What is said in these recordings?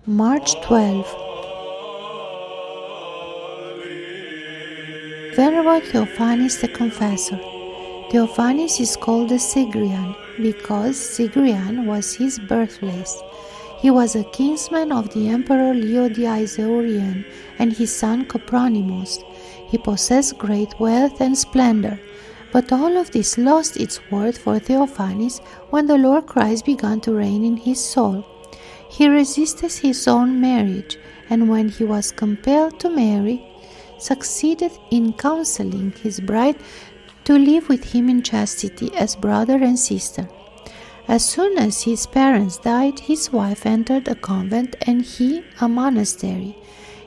March 12. Venerable Theophanes the Confessor. Theophanes is called the Sigrian because Sigrian was his birthplace. He was a kinsman of the Emperor Leo the Isaurian and his son Copronymus. He possessed great wealth and splendor, but all of this lost its worth for Theophanes when the Lord Christ began to reign in his soul. He resisted his own marriage, and when he was compelled to marry, succeeded in counseling his bride to live with him in chastity as brother and sister. As soon as his parents died, his wife entered a convent and he a monastery.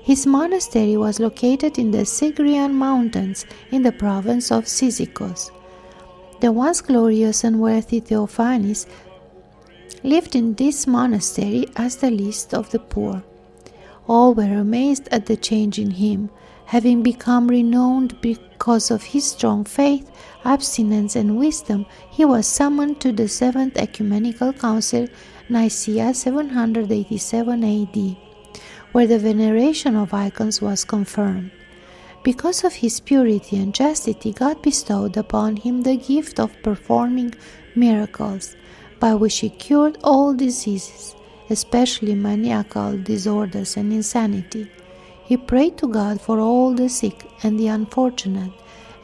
His monastery was located in the Sigrian Mountains in the province of Cyzicus. The once glorious and wealthy Theophanes lived in this monastery as the least of the poor. All were amazed at the change in him. Having become renowned because of his strong faith, abstinence, and wisdom, he was summoned to the Seventh Ecumenical Council, Nicaea 787 AD, where the veneration of icons was confirmed. Because of his purity and chastity, God bestowed upon him the gift of performing miracles, by which he cured all diseases, especially maniacal disorders and insanity. He prayed to God for all the sick and the unfortunate,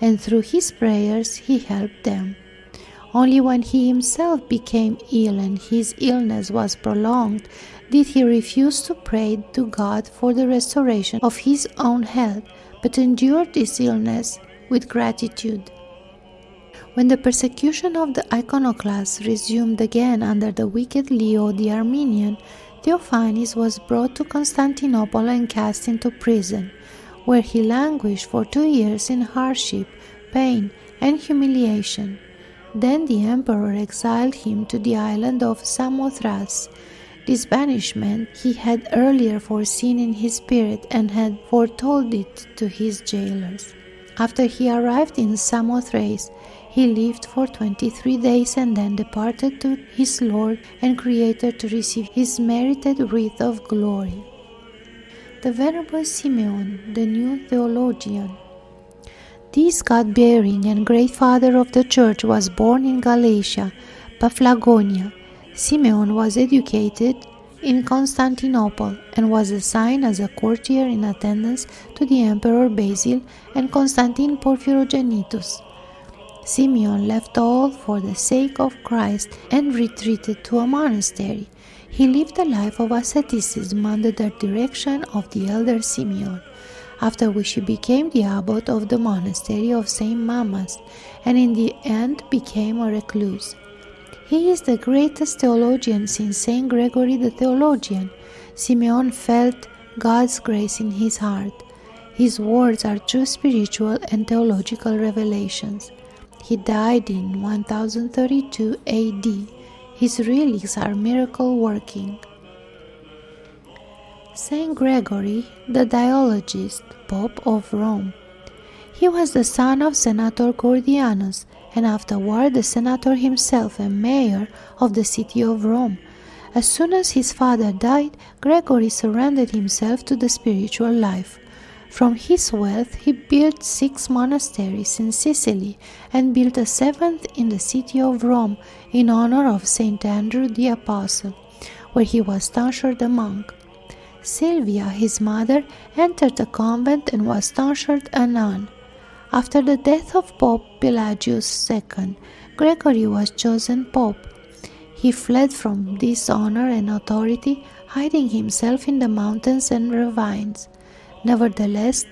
and through his prayers he helped them. Only when he himself became ill and his illness was prolonged did he refuse to pray to God for the restoration of his own health, but endured this illness with gratitude. When the persecution of the iconoclasts resumed again under the wicked Leo the Armenian, Theophanes was brought to Constantinople and cast into prison, where he languished for 2 years in hardship, pain, and humiliation. Then the emperor exiled him to the island of Samothrace. This banishment he had earlier foreseen in his spirit and had foretold it to his jailers. After he arrived in Samothrace, he lived for 23 days and then departed to his Lord and Creator to receive his merited wreath of glory. The Venerable Simeon, the new theologian. This God-bearing and great father of the Church was born in Galatia, Paphlagonia. Simeon was educated in Constantinople and was assigned as a courtier in attendance to the Emperor Basil and Constantine Porphyrogenitus. Simeon left all for the sake of Christ and retreated to a monastery. He lived a life of asceticism under the direction of the elder Simeon, after which he became the abbot of the monastery of St. Mamas and in the end became a recluse. He is the greatest theologian since St. Gregory the Theologian. Simeon felt God's grace in his heart. His words are true spiritual and theological revelations. He died in 1032 AD. His relics are miracle-working. Saint Gregory, the Dialogist, Pope of Rome. He was the son of Senator Gordianus, and afterward the senator himself and mayor of the city of Rome. As soon as his father died, Gregory surrendered himself to the spiritual life. From his wealth he built 6 monasteries in Sicily and built a 7th in the city of Rome in honor of St. Andrew the Apostle, where he was tonsured a monk. Sylvia, his mother, entered a convent and was tonsured a nun. After the death of Pope Pelagius II, Gregory was chosen pope. He fled from dishonor and authority, hiding himself in the mountains and ravines. Nevertheless,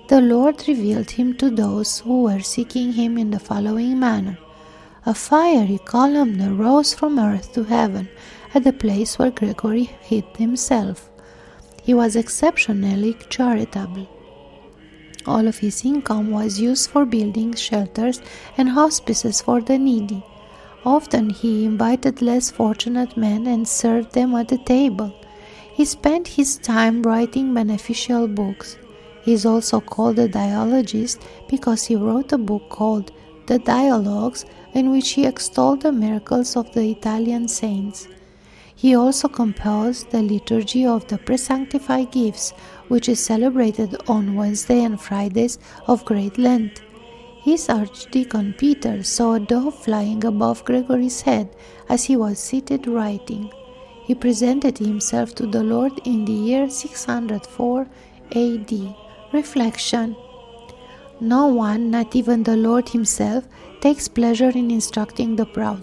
the Lord revealed him to those who were seeking him in the following manner. A fiery column rose from earth to heaven at the place where Gregory hid himself. He was exceptionally charitable. All of his income was used for building shelters and hospices for the needy. Often he invited less fortunate men and served them at the table. He spent his time writing beneficial books. He is also called a dialogist because he wrote a book called The Dialogues, in which he extolled the miracles of the Italian saints. He also composed the liturgy of the pre-sanctified gifts, which is celebrated on Wednesday and Fridays of Great Lent. His Archdeacon Peter saw a dove flying above Gregory's head as he was seated writing. He presented himself to the Lord in the year 604 AD. Reflection. No one, not even the Lord himself, takes pleasure in instructing the proud.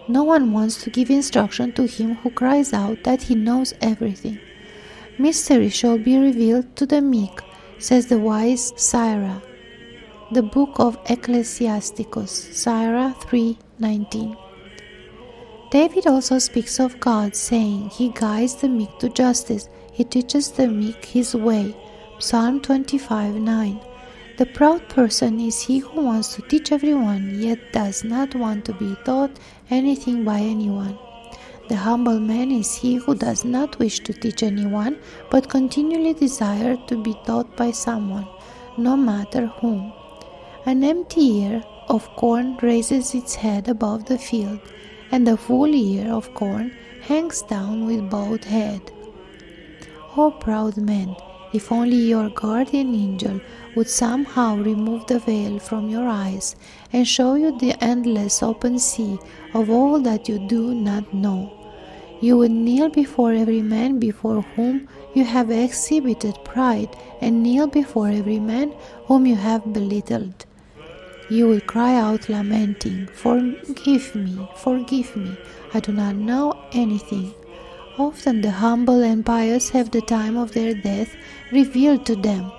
No one wants to give instruction to him who cries out that he knows everything. Mystery shall be revealed to the meek, says the wise Sirach. The Book of Ecclesiasticus, Sirach 3:19. David also speaks of God, saying, He guides the meek to justice, He teaches the meek His way. Psalm 25:9. The proud person is he who wants to teach everyone, yet does not want to be taught anything by anyone. The humble man is he who does not wish to teach anyone, but continually desires to be taught by someone, no matter whom. An empty ear of corn raises its head above the field, and the full ear of corn hangs down with bowed head. O proud man, if only your guardian angel would somehow remove the veil from your eyes and show you the endless open sea of all that you do not know. You would kneel before every man before whom you have exhibited pride, and kneel before every man whom you have belittled. You will cry out lamenting, forgive me, I do not know anything. Often the humble and pious have the time of their death revealed to them,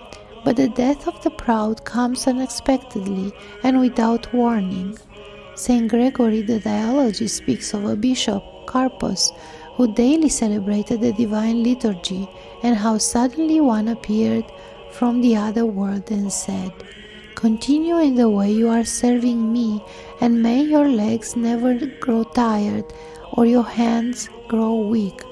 but the death of the proud comes unexpectedly and without warning. Saint Gregory the Dialogist speaks of a bishop, Carpus, who daily celebrated the divine liturgy, and how suddenly one appeared from the other world and said, Continue in the way you are serving me, and may your legs never grow tired or your hands grow weak.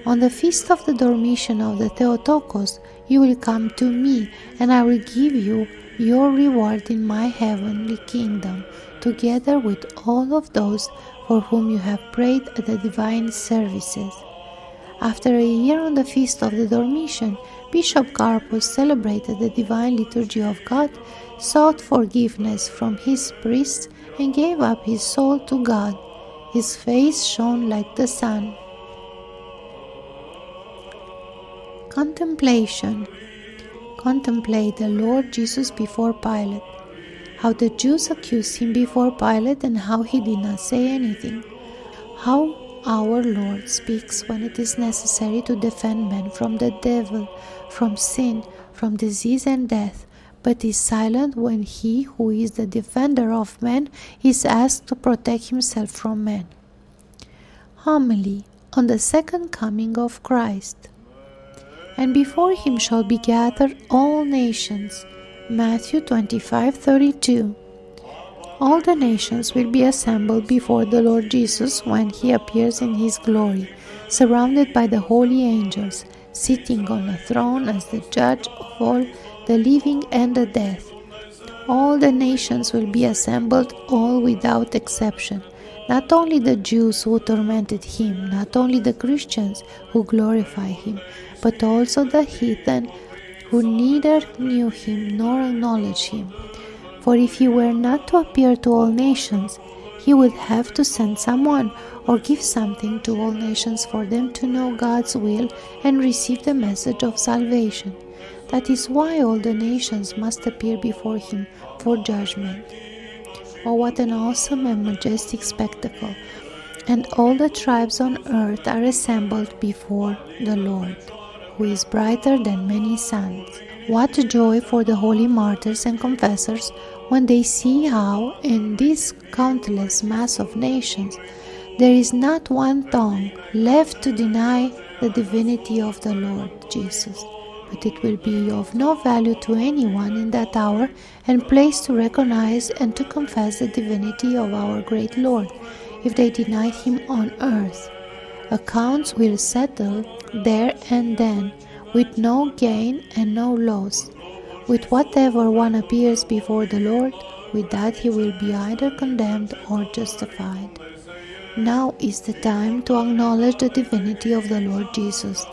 On the feast of the Dormition of the Theotokos, you will come to me, and I will give you your reward in my heavenly kingdom, together with all of those for whom you have prayed at the divine services. After a year on the feast of the Dormition, Bishop Carpus celebrated the divine liturgy of God, sought forgiveness from his priests, and gave up his soul to God. His face shone like the sun. Contemplation. Contemplate the Lord Jesus before Pilate. How the Jews accused him before Pilate and how he did not say anything. How our Lord speaks when it is necessary to defend men from the devil, from sin, from disease and death, but is silent when he who is the defender of men is asked to protect himself from men. Homily on the second coming of Christ. And before him shall be gathered all nations. Matthew 25:32. All the nations will be assembled before the Lord Jesus when he appears in his glory, surrounded by the holy angels, sitting on a throne as the judge of all the living and the dead. All the nations will be assembled, all without exception. Not only the Jews who tormented him, not only the Christians who glorify him, but also the heathen who neither knew him nor acknowledged him. For if he were not to appear to all nations, he would have to send someone or give something to all nations for them to know God's will and receive the message of salvation. That is why all the nations must appear before him for judgment. Oh, what an awesome and majestic spectacle! And all the tribes on earth are assembled before the Lord, who is brighter than many suns. What joy for the holy martyrs and confessors when they see how, in this countless mass of nations, there is not one tongue left to deny the divinity of the Lord Jesus. But it will be of no value to anyone in that hour and place to recognize and to confess the divinity of our great Lord, if they deny him on earth. Accounts will settle there and then, with no gain and no loss. With whatever one appears before the Lord, with that he will be either condemned or justified. Now is the time to acknowledge the divinity of the Lord Jesus.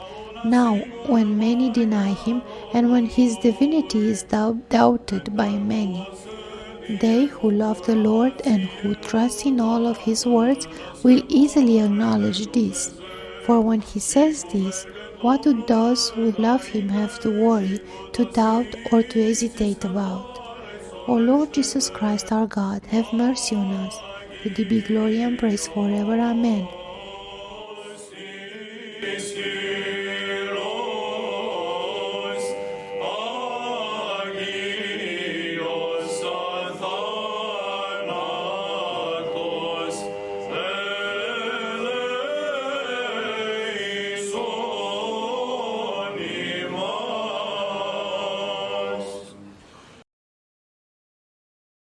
Now, when many deny him, and when his divinity is doubted by many, they who love the Lord and who trust in all of his words will easily acknowledge this. For when he says this, what do those who love him have to worry, to doubt, or to hesitate about? O Lord Jesus Christ our God, have mercy on us. To thee be glory and praise forever. Amen.